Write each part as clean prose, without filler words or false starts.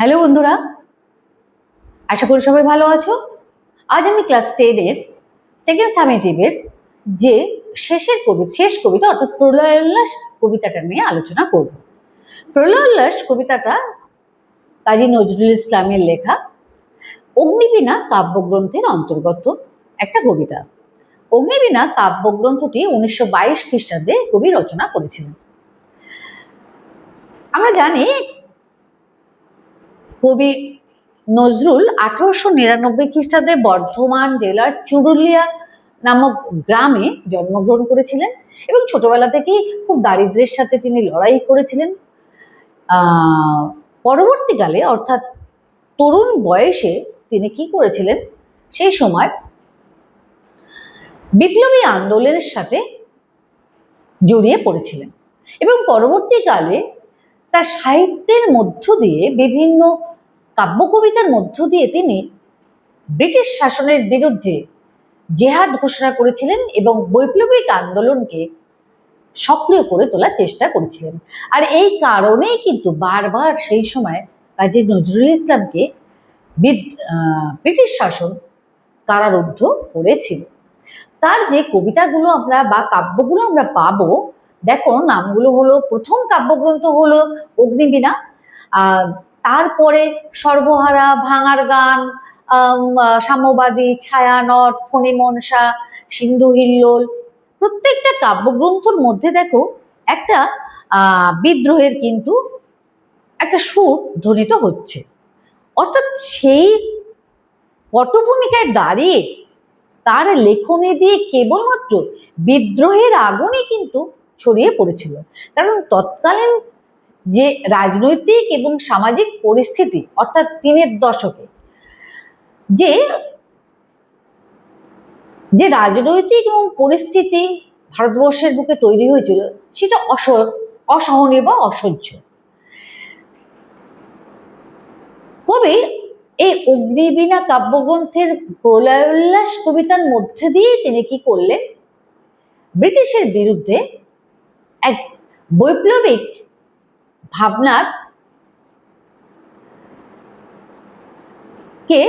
Hello বন্ধুরা, আশা করি সবাই ভালো আছো। আজ আমি ক্লাস 10-এর সেকেন্ড সামেটিভের যে শেষ কবিতা অর্থাৎ প্রলয় উল্লাস কবিতাটা নিয়ে আলোচনা করব। প্রলয় উল্লাস কবিতাটা কাজী নজরুল ইসলামের লেখা অগ্নিবীণা কাব্যগ্রন্থের অন্তর্গত একটা কবিতা। অগ্নিবীণা কাব্যগ্রন্থটি 1922 খ্রিস্টাব্দে কবি রচনা করেছিলেন। আমরা জানি কবি নজরুল 1899 খ্রিস্টাব্দে বর্ধমান জেলার চুরুলিয়া নামক গ্রামে জন্মগ্রহণ করেছিলেন এবং ছোটবেলা থেকেই খুব দারিদ্র্যের সাথে তিনি লড়াই করেছিলেন। পরবর্তীকালে অর্থাৎ তরুণ বয়সে তিনি কি করেছিলেন, সেই সময় বিপ্লবী আন্দোলনের সাথে জড়িয়ে পড়েছিলেন এবং পরবর্তীকালে তার সাহিত্যের মধ্য দিয়ে বিভিন্ন কাব্য কবিতার মধ্য দিয়ে তিনি ব্রিটিশ শাসনের বিরুদ্ধে জেহাদ ঘোষণা করেছিলেন এবং বৈপ্লবিক আন্দোলনকে সক্রিয় করে তোলার চেষ্টা করেছিলেন। আর এই কারণেই কিন্তু বারবার সেই সময় কাজী নজরুল ইসলামকে ব্রিটিশ শাসন কারারুদ্ধ করেছিল। তার যে কবিতাগুলো আমরা বা কাব্যগুলো আমরা পাবো, দেখো নামগুলো হলো, প্রথম কাব্যগ্রন্থ হলো অগ্নিবীণা, তারপরে সর্বহারা, ভাঙার গান, সাম্যবাদী, ছায়ানট, ফণিমনসা, সিন্ধু হিল্লোল। প্রত্যেকটা কাব্যগ্রন্থর মধ্যে দেখো একটা বিদ্রোহের কিন্তু একটা সুর ধ্বনিত হচ্ছে, অর্থাৎ সেই পটভূমিকায় দাঁড়িয়ে তার লেখনী দিয়ে কেবলমাত্র বিদ্রোহের আগুনই কিন্তু ছড়িয়ে পড়েছিল। কারণ তৎকালীন যে রাজনৈতিক এবং সামাজিক পরিস্থিতি অর্থাৎ 3-এর দশকে যে রাজনৈতিক এবং পরিস্থিতি ভারতবর্ষের বুকে তৈরি হয়েছিল সেটা অসহনীয় বা অসহ্য। কবি এই অগ্নিবীণা কাব্যগ্রন্থের প্রলয় উল্লাস কবিতার মধ্যে দিয়ে তিনি কি করলেন, ব্রিটিশের বিরুদ্ধে এক বৈপ্লবিক ভাবনার কে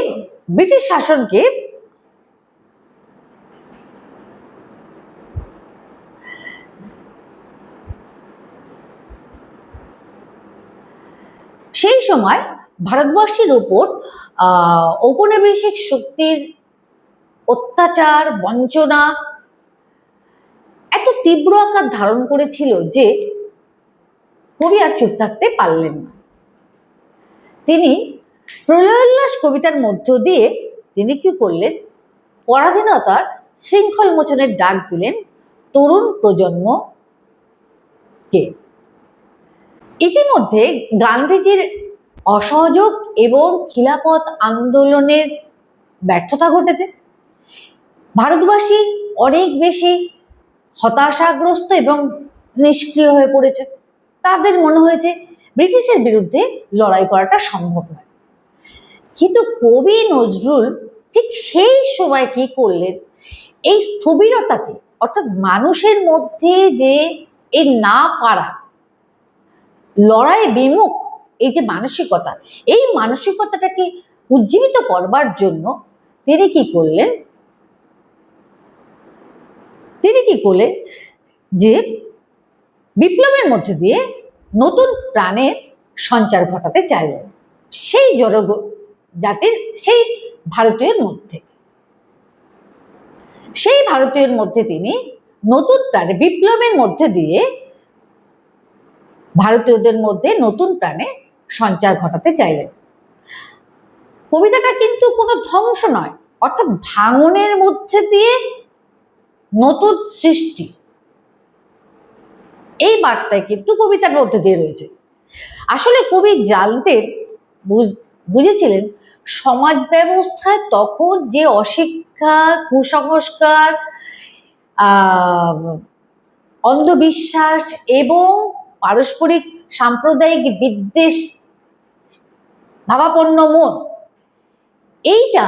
ব্রিটিশ শাসনকে সেই সময় ভারতবর্ষের উপর ঔপনিবেশিক শক্তির অত্যাচার, বঞ্চনা এত তীব্র আকার ধারণ করেছিল যে কবি আর চুপ থাকতে পারলেন না। তিনি প্রলয় উল্লাস কবিতার মধ্য দিয়ে তিনি কি করলেন, পরাধীনতার শৃঙ্খল মোচনের ডাক দিলেন তরুণ প্রজন্মকে। ইতিমধ্যে গান্ধীজির অসহযোগ এবং খিলাফত আন্দোলনের ব্যর্থতা ঘটেছে। ভারতবাসী অনেক বেশি হতাশাগ্রস্ত এবং নিষ্ক্রিয় হয়ে পড়েছে। তাদের মনে হয়েছে ব্রিটিশের বিরুদ্ধে লড়াই করাটা সম্ভব নয়। কিন্তু কবি নজরুল ঠিক সেই সময় কি করলেন, এই স্থবিরতাকে অর্থাৎ মানুষের মধ্যে যে এই না পারা, লড়াই বিমুখ এই যে মানসিকতা, এই মানসিকতাটাকে উজ্জীবিত করবার জন্য তিনি কি করলেন যে বিপ্লবের মধ্যে দিয়ে নতুন প্রাণের সঞ্চার ঘটাতে চাইলেন সেই জাতির, সেই ভারতীয়ের মধ্যে তিনি নতুন প্রাণে, বিপ্লবের মধ্যে দিয়ে ভারতীয়দের মধ্যে নতুন প্রাণে সঞ্চার ঘটাতে চাইলেন। কবিতাটা কিন্তু কোনো ধ্বংস নয়, অর্থাৎ ভাঙনের মধ্যে দিয়ে নতুন সৃষ্টি, এই বার্তায় কিন্তু কবিতার মধ্যে দিয়ে রয়েছে। আসলে কবি জানতেন, বুঝেছিলেন সমাজ ব্যবস্থায় তখন যে অশিক্ষা, কুসংস্কার, অন্ধবিশ্বাস এবং পারস্পরিক সাম্প্রদায়িক বিদ্বেষ ভাবাপন্ন মন, এইটা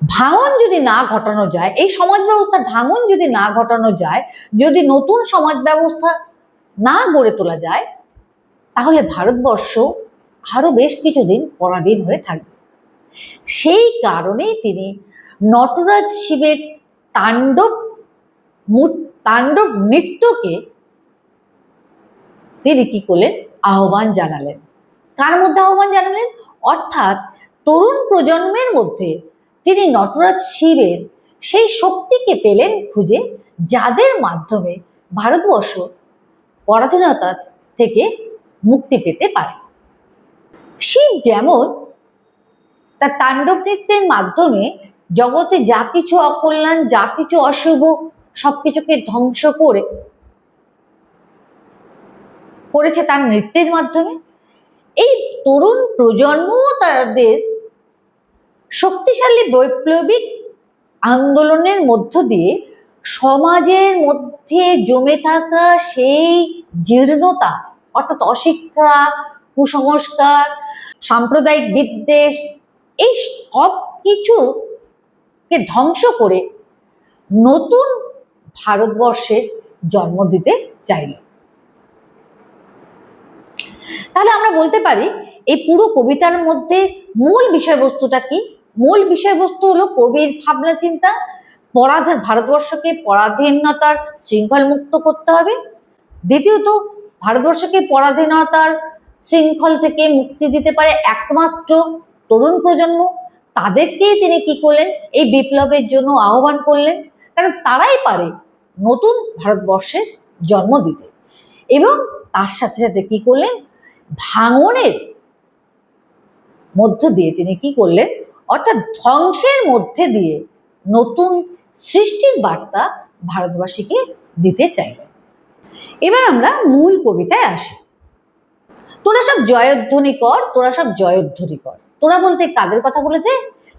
ভাঙন যদি না ঘটানো যায়, এই সমাজ ব্যবস্থার ভাঙন যদি না ঘটানো যায়, যদি নতুন সমাজ ব্যবস্থা না গড়ে তোলা যায়, তাহলে ভারতবর্ষ আরো বেশ কিছুদিন পরাধীন হয়ে থাকবে। সেই কারণেই তিনি নটরাজ শিবের তাণ্ডব নৃত্যকে তিনি কি করলেন, আহ্বান জানালেন। কার মধ্যে আহ্বান জানালেন? অর্থাৎ তরুণ প্রজন্মের মধ্যে তিনি নটরাজ শিবের সেই শক্তিকে পেলেন খুঁজে, যাদের মাধ্যমে ভারতবর্ষ পরাধীনতা থেকে মুক্তি পেতে পারে। শিব যেমন তার তাণ্ডব নৃত্যের মাধ্যমে জগতে যা কিছু অকল্যাণ, যা কিছু অশুভ, সবকিছুকে ধ্বংস করেছে তার নৃত্যের মাধ্যমে, এই তরুণ প্রজন্ম তাদের শক্তিশালী বৈপ্লবিক আন্দোলনের মধ্য দিয়ে সমাজের মধ্যে জমে থাকা সেই জীর্ণতা, অর্থাৎ অশিক্ষা, কুসংস্কার, সাম্প্রদায়িক বিদ্বেষ, এই সব কিছুকে ধ্বংস করে নতুন ভারতবর্ষের জন্ম দিতে চাইল। তাহলে আমরা বলতে পারি এই পুরো কবিতার মধ্যে মূল বিষয়বস্তুটা কি? মূল বিষয়বস্তু হলো কবির ভাবনা চিন্তা, ভারতবর্ষকে পরাধীনতার শৃঙ্খল মুক্ত করতে হবে। দ্বিতীয়ত, ভারতবর্ষকে পরাধীনতার শৃঙ্খল থেকে মুক্তি দিতে পারে একমাত্র তরুণ প্রজন্ম। তাদেরকেই তিনি কি করলেন, এই বিপ্লবের জন্য আহ্বান করলেন, কারণ তারাই পারে নতুন ভারতবর্ষের জন্ম দিতে। এবং তার সাথে সাথে কি করলেন, ভাঙনের মধ্য দিয়ে তিনি কি করলেন, অর্থাৎ ধ্বংসের মধ্যে দিয়ে নতুন সৃষ্টির বার্তা ভারতবাসীকে দিতে চাইলেন। এবার আমরা মূল কবিতায় আসি। তোরা সব জয়ধ্বনি কর, তোরা সব জয়ধ্বনি কর। তোরা বলতে কাদের কথা বলেছে?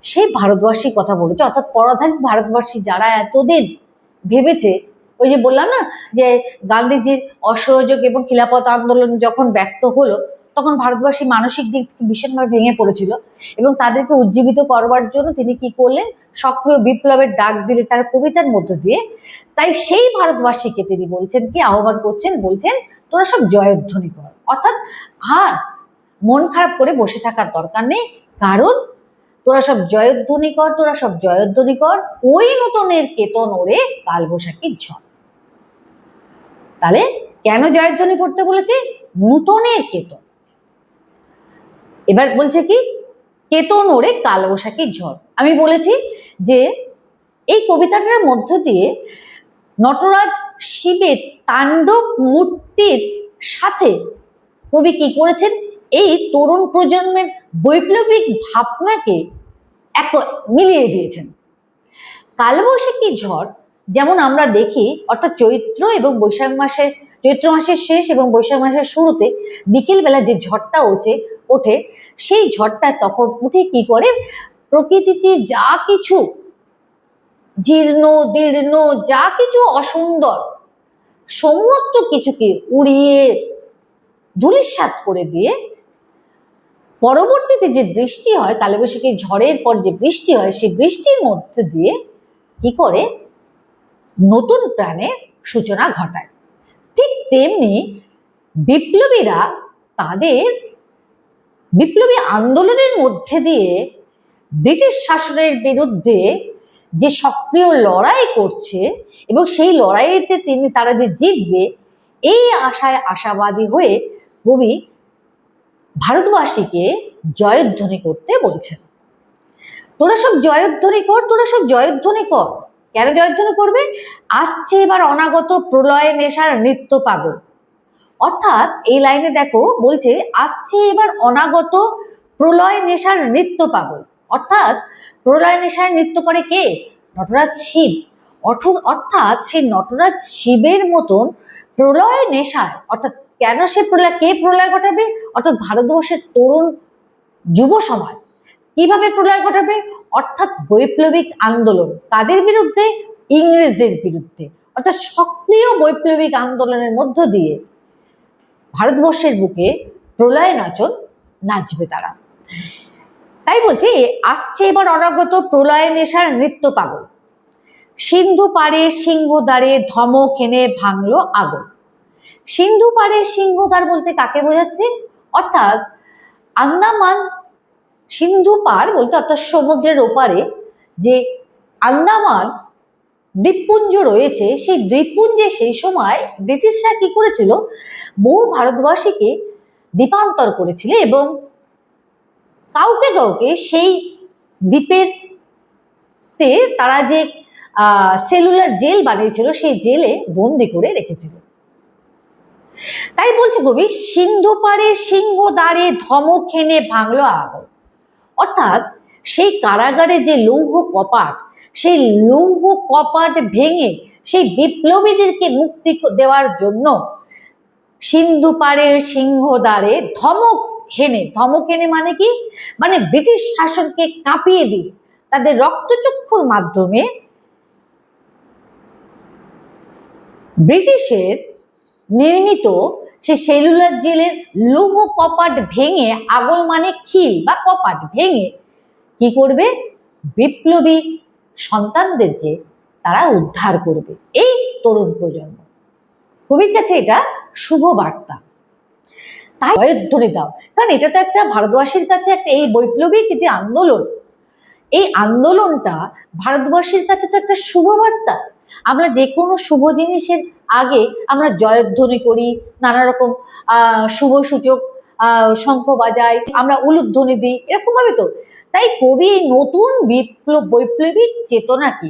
সেই ভারতবাসীর কথা বলেছে, অর্থাৎ পরাধীন ভারতবাসী যারা এতদিন ভেবেছে, ওই যে বললাম না যে গান্ধীজির অসহযোগ এবং খিলাফত আন্দোলন যখন ব্যর্থ হলো, তখন ভারতবাসী মানসিক দিক থেকে ভীষণভাবে ভেঙে পড়েছিল, এবং তাদেরকে উজ্জীবিত করবার জন্য তিনি কি করলেন, সক্রিয় বিপ্লবের ডাক দিলে তার কবিতার মধ্য দিয়ে। তাই সেই ভারতবাসীকে তিনি বলছেন কি, আহ্বান করছেন, বলছেন তোরা সব জয়ধ্বনি কর, অর্থাৎ আর মন খারাপ করে বসে থাকার দরকার নেই, কারণ তোরা সব জয়ধ্বনি কর, তোরা সব জয়ধ্বনি কর, ওই নূতনের কেতন ওরে কালবৈশাখীর ঝড়। তাহলে কেন জয়ধ্বনি করতে বলেছে? নূতনের কেতন। এবার বলছে কি, কেতন ওরে কালবৈশাখীর ঝড়। আমি বলেছি যে এই কবিতাটার মধ্য দিয়ে নটরাজ শিবের তাণ্ডব মূর্তির সাথে কবি কি করেছেন, এই তরুণ প্রজন্মের বৈপ্লবিক ভাবনাকে এক মিলিয়ে দিয়েছেন। কালবৈশাখী ঝড় যেমন আমরা দেখি, অর্থাৎ চৈত্র এবং বৈশাখ মাসে, চৈত্র মাসের শেষ এবং বৈশাখ মাসের শুরুতে বিকেলবেলা যে ঝড়টা ওঠে, সেই ঝড়টা তখন উঠে কি করে, প্রকৃতিতে যা কিছু জীর্ণ দীর্ণ, যা কিছু অসুন্দর, সমস্ত কিছুকে উড়িয়ে ধূলিসাৎ করে দিয়ে পরবর্তীতে যে বৃষ্টি হয়, কালবৈশাখী ঝড়ের পর যে বৃষ্টি হয়, সেই বৃষ্টির মধ্যে দিয়ে কি করে নতুন প্রাণের সূচনা ঘটায়। ঠিক তেমনি বিপ্লবীরা তাদের বিপ্লবী আন্দোলনের মধ্যে দিয়ে ব্রিটিশ শাসনের বিরুদ্ধে যে সক্রিয় লড়াই করছে, এবং সেই লড়াইতে তারা যে জিতবে, এই আশায় আশাবাদী হয়ে কবি ভারতবাসীকে জয়ধ্বনি করতে বলছেন। তোরা সব জয়ধ্বনি কর, তোরা সব জয়ধ্বনি কর। কেন জয়ধ্বনি করবে? আসছে এবার অনাগত প্রলয় নেশার নৃত্য পাগল। অর্থাৎ এই লাইনে দেখো বলছে, আসছে এবার অনাগত প্রলয় নেশার নৃত্য পাগল। অর্থাৎ প্রলয় নেশার নৃত্য করে কে? নটরাজ শিব। অর্থাৎ সেই নটরাজ শিবের মতন প্রলয় নেশায়, অর্থাৎ কেন সে কে প্রলয় ঘটাবে? অর্থাৎ ভারতবর্ষের তরুণ যুব সমাজ কিভাবে প্রলয় ঘটাবে? অর্থাৎ বৈপ্লবিক আন্দোলন। কাদের বিরুদ্ধে? ইংরেজদের বিরুদ্ধে। অর্থাৎ সক্রিয় বৈপ্লবিক আন্দোলনের মধ্য দিয়ে ভারতবর্ষের বুকে প্রলয় নাচবে তারা। তাই বলছি, আসছে এবার অনাগত প্রলয় নেশার নৃত্য পাগল। সিন্ধু পারে সিংহদ্বারে ধমক এনে ভাঙলো আগুন। সিন্ধু পারে সিংহদ্বার বলতে কাকে বোঝাচ্ছে? অর্থাৎ আন্দামান সিন্ধু পার বলতে অর্থাৎ সমুদ্রের ওপারে যে আন্দামান দ্বীপপুঞ্জ রয়েছে, সেই দ্বীপপুঞ্জে সেই সময় ব্রিটিশরা কি করেছিল, বহু ভারতবাসীকে দ্বীপান্তর করেছিল এবং কাউকে কাউকে সেই দ্বীপের তে তারা যে সেলুলার জেল বানিয়েছিল সেই জেলে বন্দি করে রেখেছিল। তাই বলছে কবি, সিন্ধু পাড়ে সিংহ দ্বারে ধমক হেনে ভাঙলো আগল। অর্থাৎ সেই কারাগারে যে লৌহ কপাট, সেই লৌহ কপাট ভেঙে সেই বিপ্লবীদেরকে মুক্তি দেওয়ার জন্য সিন্ধু পাড়ে সিংহ দ্বারে ধমক হেনে মানে কি, মানে ব্রিটিশ শাসনকে কাঁপিয়ে দিয়ে তাদের রক্তচক্ষুর মাধ্যমে ব্রিটিশের নির্মিত সেই সেলুলার জেলের লৌহ কপাট ভেঙে, আগল মানে খিল বা কপাট ভেঙে কি করবে, বিপ্লবী সন্তানদেরকে তারা উদ্ধার করবে। এই তরুণ প্রজন্ম, কবির কাছে এটা শুভ বার্তা। তাই জয়ধ্বনি দাও, কারণ এটা তো একটা ভারতবাসীর কাছে একটা, এই বৈপ্লবিক যে আন্দোলন, এই আন্দোলনটা ভারতবর্ষের কাছে তো একটা শুভ বার্তা। আমরা যে কোনো শুভ জিনিসের আগে আমরা জয়ধ্বনি করি, নানা রকম শুভ সূচক শঙ্খ বাজাই, আমরা উলুধ্বনি দিই, এরকম ভাবে তো। তাই কবি নতুন বৈপ্লবিক চেতনা কি,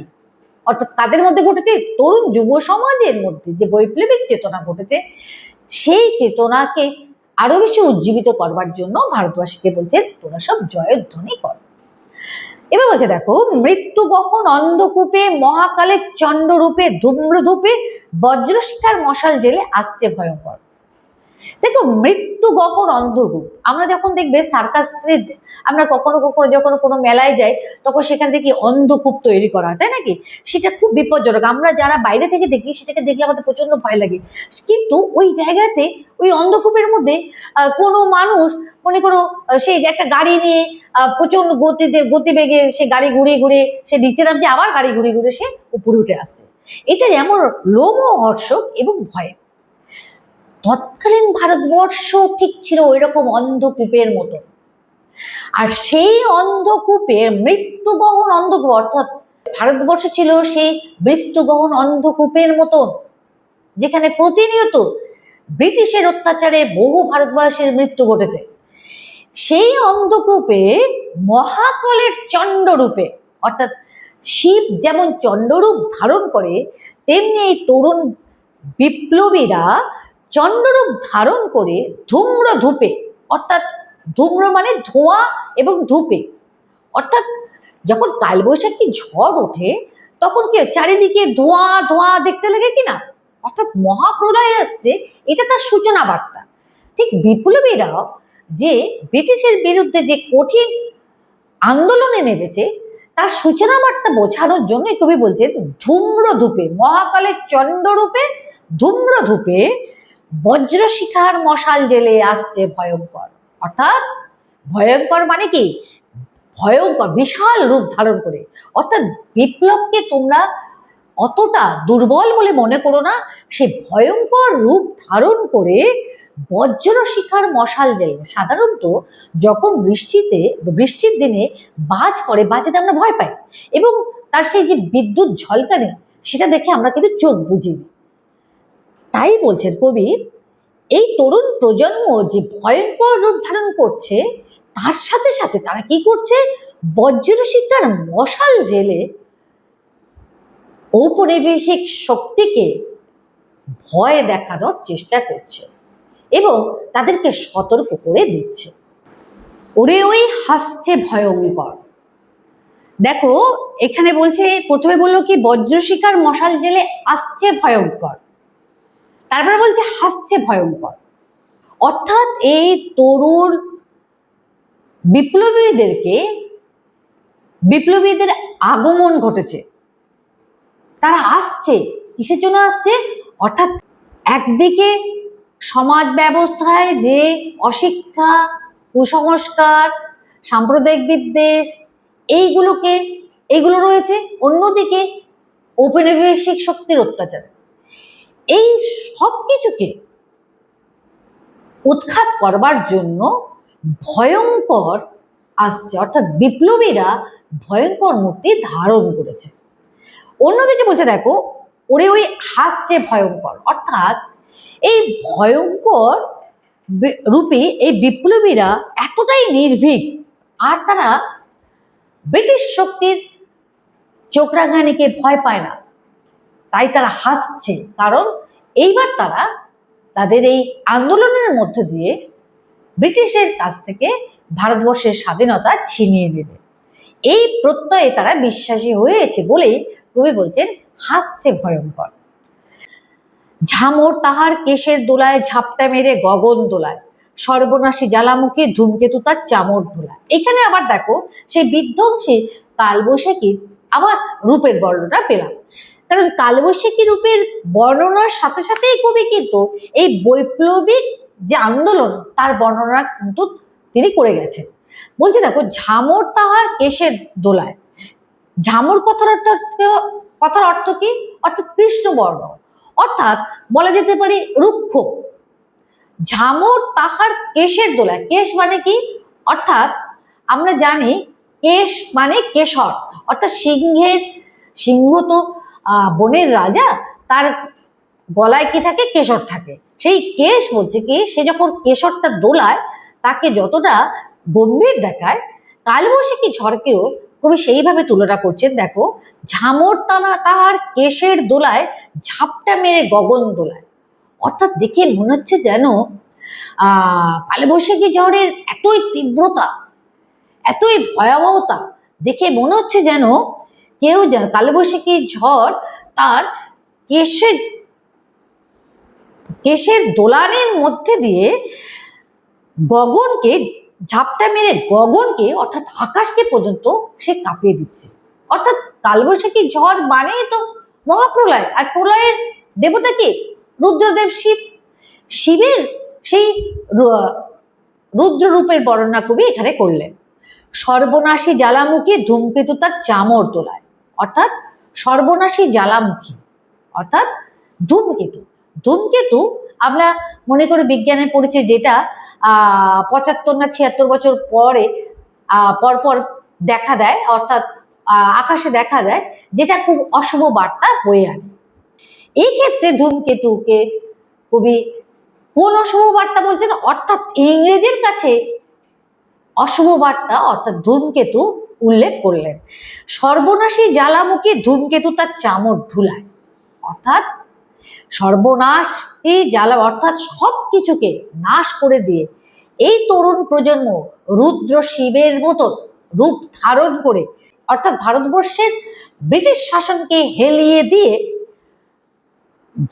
অর্থাৎ তাদের মধ্যে ঘটেছে, তরুণ যুব সমাজের মধ্যে যে বৈপ্লবিক চেতনা ঘটেছে, সেই চেতনাকে আরো বেশি উজ্জীবিত করবার জন্য ভারতবাসীকে বলছে তোরা সব জয়ধ্বনি কর। এবার বলছে দেখো, মৃত্যু গহন অন্ধকূপে মহাকালের চন্ডরূপে ধূম্রধূপে বজ্রশিখার মশাল জেলে আসছে ভয়ঙ্কর। দেখো, মৃত্যু গহন অন্ধকূপ, আমরা যখন দেখবে সার্কাসে, আমরা কখনো কখনো যখন কোনো মেলায় যাই তখন সেখান থেকে অন্ধকূপ তৈরি করা হয়, তাই নাকি? সেটা খুব বিপজ্জনক, আমরা যারা বাইরে থেকে দেখি সেটাকে দেখলে আমাদের প্রচন্ড ভয় লাগে। কিন্তু ওই জায়গাতে, ওই অন্ধকূপের মধ্যে কোনো মানুষ, মনে করো সে একটা গাড়ি নিয়ে প্রচন্ড গতিবেগে সে গাড়ি ঘুরিয়ে ঘুরিয়ে সে নিচে নামছে, আবার গাড়ি ঘুরিয়ে ঘুরিয়ে সে উপরে উঠে আসছে। এটা যেমন লোমহর্ষক এবং ভয়। তৎকালীন ভারতবর্ষ ঠিক ছিল ওই রকম অন্ধকূপের মতো। আর সেই অন্ধকূপে মৃত্যুগহন অন্ধকূপ, অর্থাৎ ভারতবর্ষ ছিল সেই মৃত্যুগহন অন্ধকূপের মতন, যেখানে প্রতিনিয়ত ব্রিটিশের অত্যাচারে বহু ভারতবাসীর মৃত্যু ঘটেছে। সেই অন্ধকূপে মহাকালের চণ্ডরূপে, অর্থাৎ শিব যেমন চণ্ডরূপ ধারণ করে, তেমনি এই তরুণ বিপ্লবীরা চণ্ডরূপ ধারণ করে ধূম্রধূপে, অর্থাৎ ধূম্র মানে ধোঁয়া এবং ধূপে, অর্থাৎ যখন কালবৈশাখী ঝড় ওঠে তখন কি চারিদিকে ধোঁয়া ধোঁয়া দেখতে লাগে কিনা, অর্থাৎ মহাপ্রলয় আসছে, এটা তার সূচনা বার্তা। ঠিক বিপ্লবীরা যে ব্রিটিশের বিরুদ্ধে যে কঠিন আন্দোলনে নেমেছে তার সূচনা বার্তা বোঝানোর জন্য কবি বলছেন ধূম্রধূপে, মহাকালের চণ্ডরূপে ধূম্রধূপে বজ্রশিখার মশাল জেলে আসছে ভয়ঙ্কর। অর্থাৎ ভয়ঙ্কর মানে কি, ভয়ঙ্কর বিশাল রূপ ধারণ করে। অর্থাৎ বিপ্লবকে তোমরা অতটা দুর্বল বলে মনে করো না, সে ভয়ঙ্কর রূপ ধারণ করে বজ্রশিখার মশাল জেলে। সাধারণত যখন বৃষ্টির দিনে বাজ পড়ে, বাজেতে আমরা ভয় পাই এবং তার সেই যে বিদ্যুৎ ঝলকানি, সেটা দেখে আমরা কিন্তু চোখ বুঝি। তাই বলছেন কবি, এই তরুণ প্রজন্ম যে ভয়ঙ্কর রূপ ধারণ করছে, তার সাথে সাথে তারা কি করছে, বজ্রশিখার মশাল জেলে ঔপনিবেশিক শক্তিকে ভয় দেখানোর চেষ্টা করছে এবং তাদেরকে সতর্ক করে দিচ্ছে। ওরে ওই হাসছে ভয়ঙ্কর। দেখো, এখানে বলছে, প্রথমে বললো কি বজ্রশিখার মশাল জেলে আসছে ভয়ঙ্কর, তারপরে বলছে হাসছে ভয়ঙ্কর। অর্থাৎ এই তরুণ বিপ্লবীদের আগমন ঘটেছে, তারা আসছে। কিসের জন্য আসছে? অর্থাৎ একদিকে সমাজ ব্যবস্থায় যে অশিক্ষা, কুসংস্কার, সাম্প্রদায়িক বিদ্বেষ এইগুলো রয়েছে, অন্যদিকে ঔপনিবেশিক শক্তির অত্যাচার, এই সব কিছুকে উৎখাত করবার জন্য ভয়ঙ্কর আসছে, অর্থাৎ বিপ্লবীরা ভয়ঙ্কর মূর্তি ধারণ করেছে। অন্যদিকে বলছে দেখো, ওরে ওই হাসছে ভয়ঙ্কর, অর্থাৎ এই ভয়ঙ্কর রূপে এই বিপ্লবীরা এতটাই নির্ভীক, আর তারা ব্রিটিশ শক্তির চোখ রাঙানিকে ভয় পায় না, তাই তারা হাসছে, কারণ এইবার তারা তাদের এই আন্দোলনের মধ্য দিয়ে ব্রিটিশের কাছ থেকে ভারতবর্ষের স্বাধীনতা ছিনিয়ে নেবে। এই প্রত্যয়ে তারা বিশ্বাসী হয়েছে বলেই কবি বলছেন হাসছে ভয়ঙ্কর। ঝামর তাহার কেশের দোলায় ঝাপটা মেরে গগন দোলায়, সর্বনাশী জ্বালামুখী ধূমকেতু তার চামর ধোলায়। এখানে আবার দেখো সেই বিধ্বংসী কালবৈশাখীর আবার রূপের বর্ণনা পেলাম, কারণ কালবৈশাখী রূপের বর্ণনার সাথে সাথেই কবি কিন্তু এই বৈপ্লবিক যে আন্দোলন তার বর্ণনা কিন্তু তিনি করে গেছেন। বলছে দেখো, ঝামর তাহার কেশের দোলায়। ঝামর কথার অর্থ কি? অর্থাৎ কৃষ্ণবর্ণ, অর্থাৎ বলা যেতে পারে রুক্ষ। ঝামর তাহার কেশের দোলায়, কেশ মানে কি? অর্থাৎ আমরা জানি কেশ মানে কেশর, অর্থাৎ সিংহ তো বনের রাজা, তার গলায় কি থাকে? কেশর থাকে। সেই কেশ বলছে কি, সে যখন কেশরটা দোলায় তাকে যতটা গম্ভীর দেখায়, কালবৈশাখী ঝড়কেও কবি সেইভাবে তুলনা করছেন। দেখো, ঝামর তাহার কেশের দোলায় ঝাপটা মেরে গগন দোলায়, অর্থাৎ দেখে মনে হচ্ছে যেন কালবৈশাখী ঝড়ের এতই তীব্রতা, এতই ভয়াবহতা দেখে মনে হচ্ছে যেন কেউ কালবৈশাখী ঝড় তার কেশের দোলানের মধ্যে দিয়ে গগনকে ঝাপটা মেরে গগনকে, অর্থাৎ আকাশকে পর্যন্ত সে কাঁপিয়ে দিচ্ছে। অর্থাৎ কালবৈশাখী ঝড় মানেই তো মহাপ্রলয়, আর প্রলয়ের দেবতা কে? রুদ্রদেব শিব। শিবের সেই রুদ্র রূপের বর্ণনা কবি এখানে করলেন। সর্বনাশী জ্বালামুখী ধূমকেতু তার চামর দোলায়, অর্থাৎ সর্বনাশী জ্বালামুখী অর্থাৎ ধূমকেতু। ধূমকেতু আমরা মনে করে বিজ্ঞানে পড়েছি, যেটা 75 না 76 বছর পরে পরপর দেখা দেয়, অর্থাৎ আকাশে দেখা যায়, যেটা খুব অশুভ বার্তা বয়ে আনে। এই ক্ষেত্রে ধূমকেতুকে কবি কোন অশুভ বার্তা বলছেন? অর্থাৎ ইংরেজের কাছে অশুভ বার্তা অর্থাৎ ধূমকেতু উল্লেখ করলেন। সর্বনাশী জ্বালামুখী ধূমকেতু তার চামর ধুলায়, অর্থাৎ সর্বনাশী জ্বালা অর্থাৎ সব কিছুকে নাশ করে দিয়ে এই তরুণ প্রজন্ম রুদ্র শিবের মতো রূপ ধারণ করে, অর্থাৎ ভারতবর্ষের ব্রিটিশ শাসনকে হেলিয়ে দিয়ে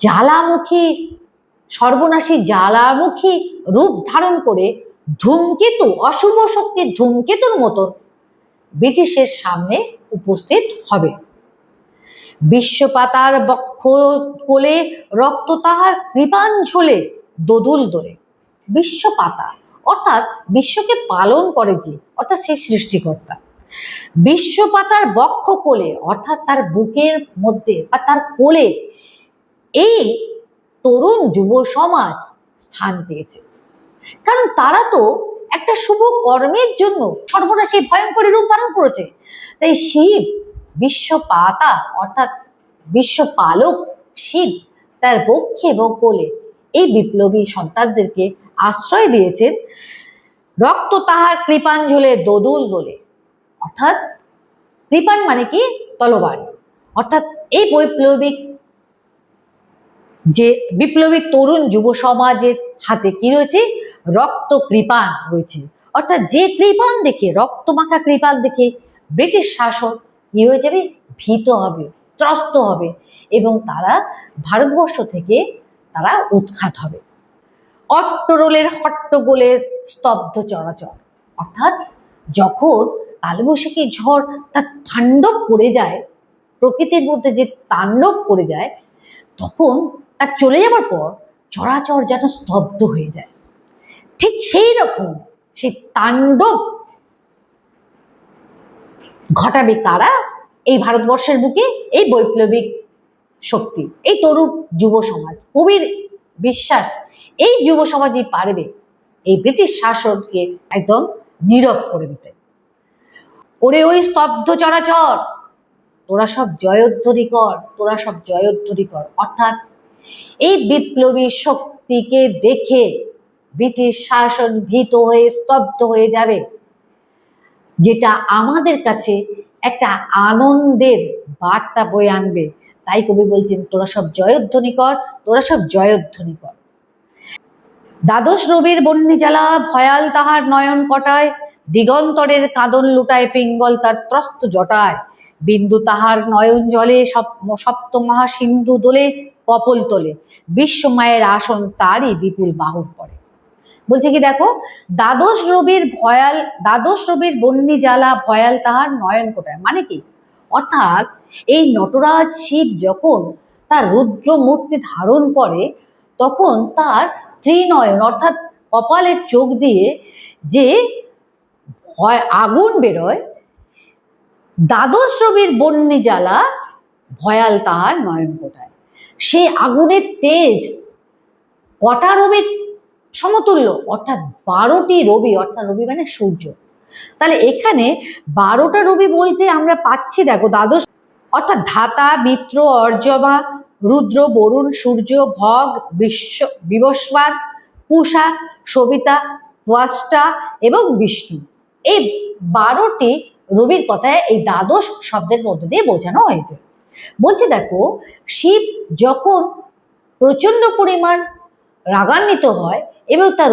জ্বালামুখী সর্বনাশী জ্বালামুখী রূপ ধারণ করে ধূমকেতু, অশুভ শক্তির ধূমকেতুর মতন ব্রিটিশের সামনে উপস্থিত হবে। বিশ্বপাতার বক্ষ কোলে রক্ত তাহার কৃপাঞ্ঝলে দোদুল দোলে। বিশ্বপাতা অর্থাৎ বিশ্বকে পালন করে যে, অর্থাৎ সেই সৃষ্টিকর্তা। বিশ্বপাতার বক্ষ কোলে অর্থাৎ তার বুকের মধ্যে বা তার কোলে এই তরুণ যুব সমাজ স্থান পেয়েছে, কারণ তারা তো একটা শুভ কর্মের জন্য সর্বনাশী ভয়ঙ্কর রূপ ধারণ করেছে। তাই শিব বিশ্বপাতা অর্থাৎ বিশ্বপালক শিব তার বক্ষে এবং কোলে এই বিপ্লবী সন্তানদেরকে আশ্রয় দিয়েছেন। রক্ত তাহার কৃপাঞ্জলে দোদুল দোলে, অর্থাৎ কৃপান মানে কি? তলবারি। অর্থাৎ এই বৈপ্লবিক যে বিপ্লবী তরুণ যুব সমাজের হাতে কি রয়েছে? রক্ত কৃপান রয়েছে। অর্থাৎ যে কৃপান দেখে, রক্তমাখা কৃপান দেখে ব্রিটিশ শাসক কি হয়ে যাবে? ভীত হবে, ত্রস্ত হবে, এবং তারা ভারতবর্ষ থেকে তারা উৎখাত হবে। অট্টরোলের হট্টগোলে স্তব্ধ চরাচর, অর্থাৎ যখন কালবৈশাখী ঝড় তার তাণ্ডব করে যায়, প্রকৃতির মধ্যে যে তাণ্ডব করে যায়, তখন তার চলে যাবার পর চরাচর যেন স্তব্ধ হয়ে যায়। ঠিক সেই রকম সেই তাণ্ডব ঘটাবে কারা? এই ভারতবর্ষের বুকে এই বৈপ্লবিক শক্তি, এই তরুণ যুব সমাজ। কবির বিশ্বাস এই যুব সমাজই পারবে এই ব্রিটিশ শাসককে একদম নীরব করে দিতেন। ওরে ওই স্তব্ধ চরাচর, তোরা সব জয়ধ্বনি কর, তোরা সব জয়ধ্বনি কর। অর্থাৎ এই বিপ্লবী শক্তিকে দেখে ব্রিটিশ শাসন ভীত হয়ে স্তব্ধ হয়ে যাবে, যেটা আমাদের কাছে একটা আনন্দের বার্তা বয়ে আনবে। তাই কবি বলছেন তোরা সব জয়ধ্বনি কর, তোরা সব জয়ধ্বনি কর। দ্বাদশ রবির বন্যি জ্বালা ভয়াল তাহার নয়ন কটায়, দিগন্তরের কাঁদন লুটায় পিঙ্গল তার ত্রস্ত জটায়, বিন্দু তাহার নয়ন জলে সপ্ত মহা সিন্ধু দোলে কপল তোলে, বিশ্বমায়ের আসন তারই বিপুল বাহুর পরে। বলছে কি দেখো, দ্বাদশ রবির বন্যি জ্বালা ভয়াল তাহার নয়ন কটায়, মানে কি? অর্থাৎ এই নটরাজ শিব যখন তার রুদ্র মূর্তি ধারণ করে তখন তার ত্রিনয়ন অর্থাৎ কপালের চোখ দিয়ে যে আগুন বেরোয়, দ্বাদশ রবির বন্যি জ্বালা ভয়াল তাহার নয়ন কোটায়। সেই আগুনের তেজ কটা রবির সমতুল্য, অর্থাৎ 12টি রবি, অর্থাৎ রবি মানে সূর্য। তাহলে এখানে 12টা রবি বলতে আমরা পাচ্ছি দেখো দ্বাদশ, অর্থাৎ ধাতা, মিত্র, অর্জবা, রুদ্র, বরুণ, সূর্য, ভগ, বিবস্বান, পূষা, সবিতা, ত্বষ্টা এবং বিষ্ণু। এই 12টি রবির কথায় এই দ্বাদশ শব্দের মধ্য দিয়ে বোঝানো হয়েছে। বলছে দেখো, শিব যখন প্রচন্ড পরিমাণ রাগান্বিত হয় এবং তার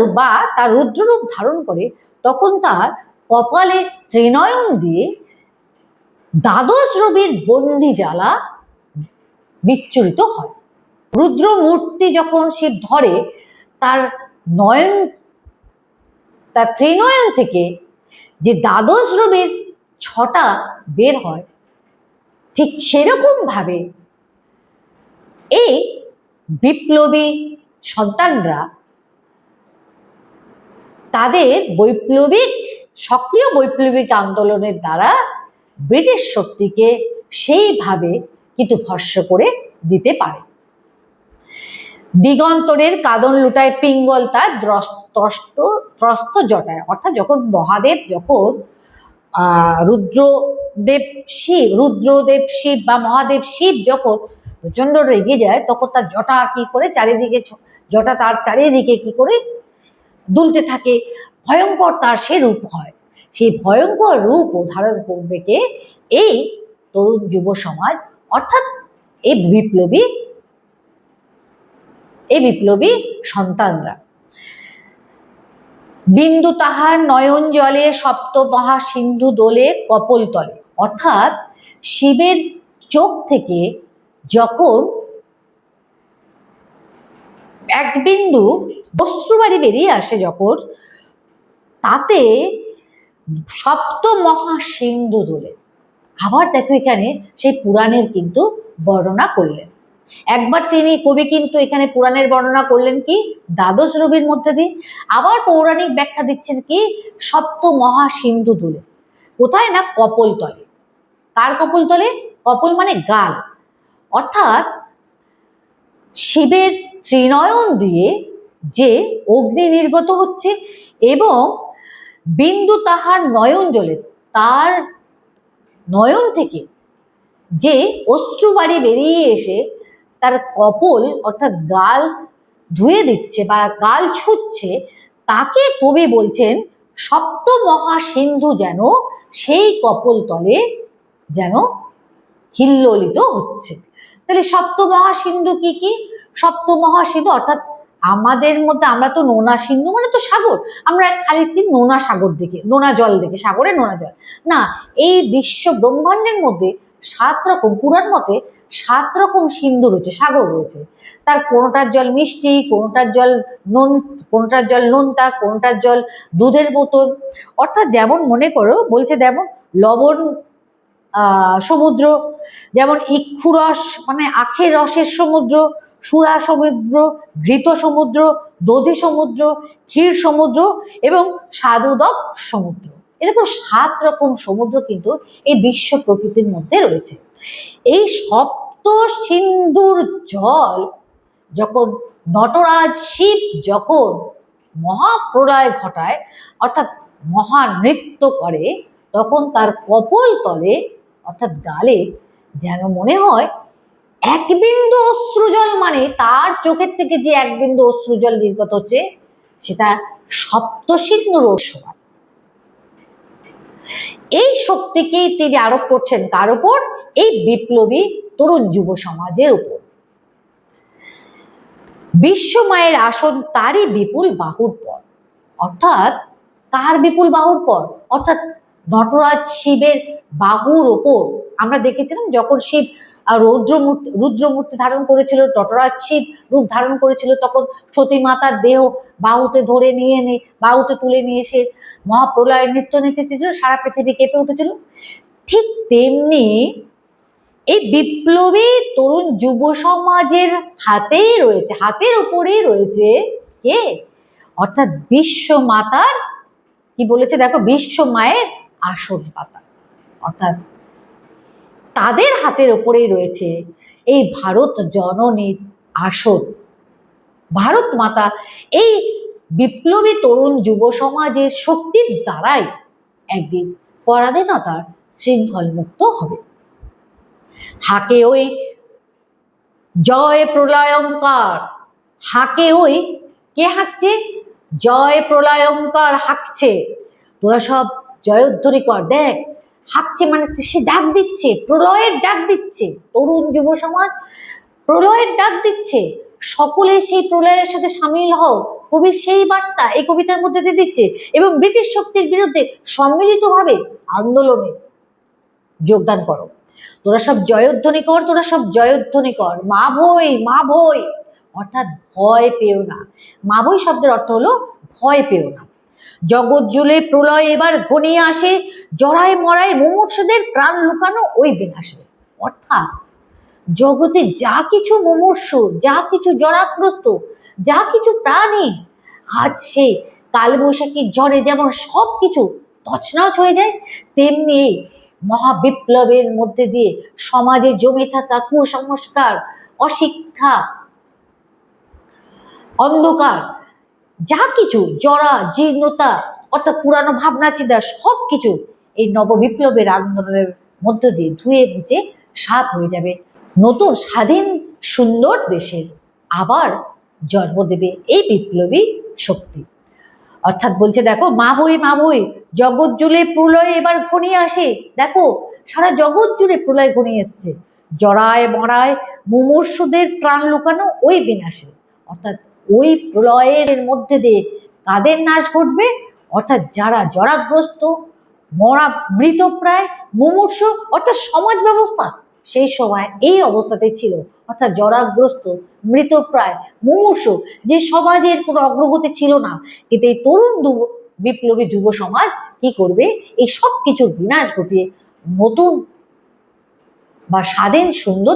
রুদ্ররূপ ধারণ করে, তখন তার কপালে ত্রিনয়ন দিয়ে দ্বাদশ রবির বন্যি জ্বালা বিচ্ছুরিত হয়। রুদ্র মূর্তি যখন শিব ধরে, তার ত্রিনয়ন থেকে যে দ্বাদশ রবির 6টা বের হয়, ঠিক সেরকম ভাবে এই বিপ্লবী সন্তানরা তাদের সক্রিয় বৈপ্লবিক আন্দোলনের দ্বারা ব্রিটিশ শক্তিকে সেইভাবে কিন্তু ভস্ম করে দিতে পারে। দিগন্তরের কাঁদন লুটায় পিঙ্গল তার ত্রস্ত জটায়, অর্থাৎ যখন মহাদেব যখন রুদ্রদেব শিব বা মহাদেব শিব যখন প্রচন্ড রেগে যায়, তখন তার জটা কি করে চারিদিকে কি করে দুলতে থাকে, ভয়ঙ্কর তার সে রূপ হয়। সেই ভয়ঙ্কর রূপ ধারণ করবে কে? এই তরুণ যুব সমাজ, অর্থাৎ এই বিপ্লবী সন্তানরা। বিন্দু তাহার নয়ন জলে সপ্ত মহা সিন্ধু দোলে কপল তলে, অর্থাৎ শিবের চোখ থেকে যখন এক বিন্দু অশ্রুবাড়ি বেরিয়ে আসে, যখন তাতে সপ্ত মহা সিন্ধু দোলে। আবার দেখো এখানে সেই পুরাণের কিন্তু বর্ণনা করলেন। একবার কবি কিন্তু এখানে পুরাণের বর্ণনা করলেন কি দ্বাদশ রবির মধ্যে দিয়ে, আবার পৌরাণিক ব্যাখ্যা দিচ্ছেন কি সপ্ত মহা সিন্ধু দোলে। কোথায় না কপল তলে। কার কপল তলে? কপল মানে গাল, অর্থাৎ শিবের ত্রিনয়ন দিয়ে যে অগ্নি নির্গত হচ্ছে এবং বিন্দু তাহার নয়ন জলে, তার নয়ন থেকে যে অশ্রুবাড়ি বেরিয়ে এসে তার কপল অর্থাৎ গাল ধুয়ে দিচ্ছে বা গাল ছুটছে, তাকে কবি বলছেন সপ্ত মহা সিন্ধু যেন সেই কপল তলে যেন হিল্লোলিত হচ্ছে। তাহলে সপ্ত মহা সিন্ধু কি কি? সপ্ত মহা সিন্ধু অর্থাৎ আমাদের মধ্যে, আমরা তো নোনা সিন্ধু মানে তো সাগর, আমরা খালি নোনা সাগর দেখে, নোনা জল দেখে, সাগরে নোনা জল না। এই বিশ্ব ব্রহ্মাণ্ডের মধ্যে 7 রকম, পুরাণ মতে 7 রকম সিন্ধু রয়েছে, সাগর রয়েছে। তার কোনোটার জল মিষ্টি, কোনোটার জল নোনতা, কোনোটার জল দুধের বোতল। অর্থাৎ যেমন মনে করো, বলছে যেমন লবণ সমুদ্র, যেমন ইক্ষুরস মানে আখের রসের সমুদ্র, সুরা সমুদ্র, ঘৃত সমুদ্র, দধি সমুদ্র, ক্ষীর সমুদ্র এবং স্বাদুদক সমুদ্র। এরকম 7 রকম সমুদ্র কিন্তু এই বিশ্ব প্রকৃতির মধ্যে রয়েছে। এই সপ্ত সিন্ধুর জল যখন নটরাজ শিব যখন মহাপ্রলয় ঘটায়, অর্থাৎ মহানৃত্য করে, তখন তার কপোল তলে অর্থাৎ গালে যেন মনে হয় এক বিন্দু অশ্রুজল, মানে তার চোখের থেকে যে এক বিন্দু অশ্রুজল নির্গত হচ্ছে সেটা সপ্তসিন্ধুর সমান। এই শক্তিকেই তিনি আরোপ করছেন কার উপর? এই বিপ্লবী তরুণ যুব সমাজের উপর। বিশ্ব মায়ের আসন তারই বিপুল বাহুর পর, অর্থাৎ কার বিপুল বাহুর পর? অর্থাৎ নটরাজ শিবের বাহুর ওপর। আমরা দেখেছিলাম যখন শিব রুদ্রমূর্তি ধারণ করেছিল, নটরাজ শিব রূপ ধারণ করেছিল, তখন সতী মাতার দেহ বাহুতে ধরে নিয়ে বাহুতে তুলে নিয়ে এসে মহাপ্রলয়ের নৃত্য নেচেছিল, সারা পৃথিবী কেঁপে উঠেছিল। ঠিক তেমনি এই বিপ্লবী তরুণ যুব সমাজের হাতেই রয়েছে, হাতের উপরেই রয়েছে কে? অর্থাৎ বিশ্ব মাতার, কি বলেছে দেখো, বিশ্ব মায়ের আসন পাতা, অর্থাৎ তাদের হাতের উপরেই রয়েছে এই ভারত জননীর আসন। ভারত মাতা এই বিপ্লবী তরুণ যুব সমাজের শক্তির দ্বারাই একদিন পরাধীনতার শৃঙ্খল মুক্ত হবে। হাকে ওই জয় প্রলয়ঙ্কার, হাকে ওই কে হাঁকছে? জয় প্রলয়ঙ্কার হাঁকছে, তোরা সব জয়ধ্বনি কর। দেখ হাঁকছে মানে সে ডাক দিচ্ছে, প্রলয়ের ডাক দিচ্ছে। তরুণ যুব সমাজ প্রলয়ের ডাক দিচ্ছে, সকলে সেই প্রলয়ের সাথে সামিল হও, কবির সেই বার্তা এই কবিতার মধ্যে দিয়ে দিচ্ছে। এবং ব্রিটিশ শক্তির বিরুদ্ধে সম্মিলিতভাবে আন্দোলনে যোগদান করো। তোরা সব জয়ধ্বনি কর, তোরা সব জয়ধ্বনি কর, মা ভই মা ভই, অর্থাৎ ভয় পেও না। মা ভই শব্দের অর্থ হলো ভয় পেও না। জগৎ জুড়ে প্রলয় এবার ঘনিয়ে আসে, জড়ায় মরায় মুমূর্ষুদের প্রাণ লুকানো ওই বিনাশে। অর্থাৎ জগতে যা কিছু মুমূর্ষু, যা কিছু জরাগ্রস্ত, যা কিছু প্রাণী, আজ সে কালবৈশাখীর ঝড়ে যেমন সব কিছু তছনছ হয়ে যায়, তেমনি মহাবিপ্লবের মধ্যে দিয়ে সমাজে জমে থাকা কুসংস্কার, অশিক্ষা, অন্ধকার, যা কিছু জরা জীর্ণতা, অর্থাৎ পুরানো ভাবনা চিন্তা, সব কিছু এই নববিপ্লবের আন্দোলনের মধ্য দিয়ে ধুয়ে মুছে সাফ হয়ে যাবে। নতুন স্বাধীন সুন্দর দেশের আবার জন্ম দেবে এই বিপ্লবী শক্তি। অর্থাৎ বলছে দেখো, মা ভই জগৎ জুড়ে প্রলয় এবার ঘনিয়ে আসে। দেখো সারা জগৎ জুড়ে প্রলয় ঘনিয়ে এসছে, জড়ায় মরায় মুমূর্ষুদের প্রাণ লুকানো ওই বিনাশে। অর্থাৎ ওই প্রলয়ের মধ্যে দিয়ে কাদের নাশ ঘটবে? অর্থাৎ যারা জরাগ্রস্ত, মরা, মৃতপ্রায়, মুমূর্ষ, অর্থাৎ সমাজ ব্যবস্থা সেই সময় এই অবস্থাতে ছিল, অর্থাৎ জরাগ্রস্ত, মৃতপ্রায়, মুমূর্ষ, যে সমাজের কোনো অগ্রগতি ছিল না। কিন্তু এই তরুণ বিপ্লবী যুব সমাজ কি করবে? এই সব কিছুর বিনাশ ঘটিয়ে নতুন বা স্বাধীন সুন্দর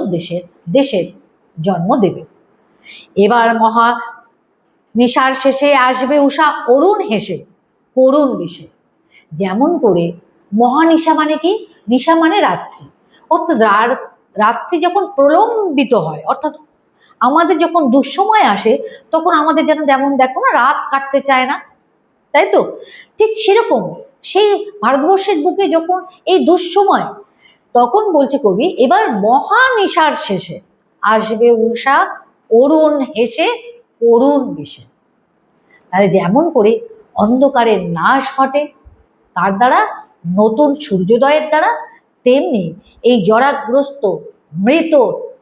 দেশের জন্ম দেবে। এবার মহা নিশার শেষে আসবে উষা অরুণ হেসে, করুণ বেশে। যেমন করে মহানিশা মানে কি? নিশা মানে রাত্রি, অর্থাৎ রাত্রি যখন প্রলম্বিত হয়, অর্থাৎ আমাদের যখন দুঃসময় আসে তখন আমাদের যেমন দেখো না, রাত কাটতে চায় না, তাই তো? ঠিক সেরকম সেই ভারতবর্ষের বুকে যখন এই দুঃসময়, তখন বলছে কবি এবার মহানিশার শেষে আসবে উষা অরুণ হেসে করুণ বেশে। তাহলে যেমন করে অন্ধকারের নাশ ঘটে তার দ্বারা, নতুন সূর্যোদয়ের দ্বারা, তেমনি এই জরাগ্রস্ত, মৃত,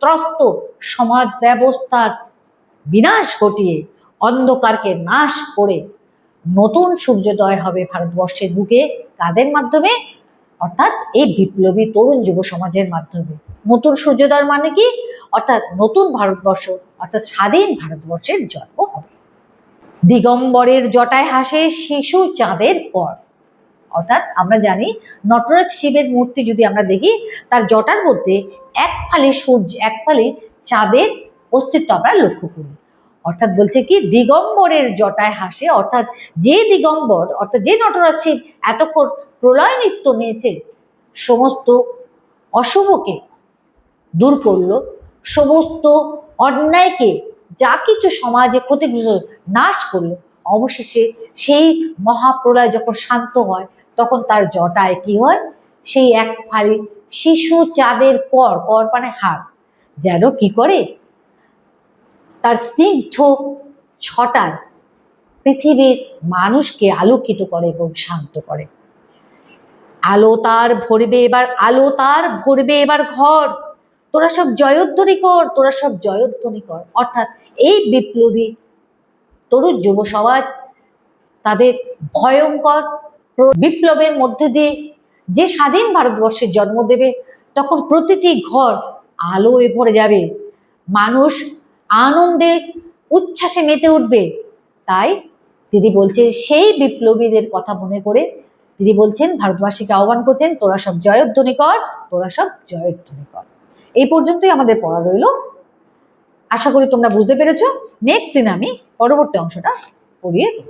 ত্রস্ত সমাজ ব্যবস্থার বিনাশ ঘটিয়ে অন্ধকারকে নাশ করে নতুন সূর্যোদয় হবে ভারতবর্ষের বুকে। কাদের মাধ্যমে? অর্থাৎ এই বিপ্লবী তরুণ যুব সমাজের মাধ্যমে। নতুন সূর্যোদয় মানে কি? অর্থাৎ নতুন ভারতবর্ষ, অর্থাৎ স্বাধীন ভারতবর্ষের জন্ম হবে। দিগম্বরের জটায় হাসে শিশু চাঁদের কর, অর্থাৎ আমরা জানি নটরাজ শিবের মূর্তি যদি আমরা দেখি, তার জটার মধ্যে এক ফালি সূর্য, এক ফালি চাঁদের অস্তিত্ব আমরা লক্ষ্য করি। অর্থাৎ বলছে কি, দিগম্বরের জটায় হাসে, অর্থাৎ যে দিগম্বর, অর্থাৎ যে নটরাজ শিব এতক্ষণ প্রলয় নৃত্য নিয়েছে, সমস্ত অশুভকে দূর করলো, সমস্ত অন্যায়কে, যা কিছু সমাজে ক্ষতিগ্রস্ত, নাশ করলো, অবশেষে সেই মহাপ্রলয় যখন শান্ত হয় তখন তার জটায় কি হয়, সেই এক ফালি শিশু চাঁদের কর, কর মানে হাত, যেন কি করে তার স্নিগ্ধ ছটায় পৃথিবীর মানুষকে আলোকিত করে এবং শান্ত করে। আলো তার ভরবে এবার, আলো তার ভরবে এবার ঘর, তোরা সব জয়ধ্বনি কর, তোরা সব জয়ধ্বনি কর। অর্থাৎ এই বিপ্লবী তরুণ যুব সমাজ তাদের ভয়ঙ্কর বিপ্লবের মধ্যে দিয়ে যে স্বাধীন ভারতবর্ষের জন্ম দেবে, তখন প্রতিটি ঘর আলোয় ভরে যাবে, মানুষ আনন্দে উচ্ছ্বাসে মেতে উঠবে। তাই তিনি বলছেন, সেই বিপ্লবীদের কথা মনে করে তিনি বলছেন, ভারতবাসীকে আহ্বান করছেন, তোরা সব জয়ধ্বনি কর, তোরা সব জয়ধ্বনি কর। এই পর্যন্তই আমাদের পড়া রইল। আশা করি তোমরা বুঝতে পেরেছো। নেক্সট দিন আমি পরবর্তী অংশটা পড়িয়ে দেব।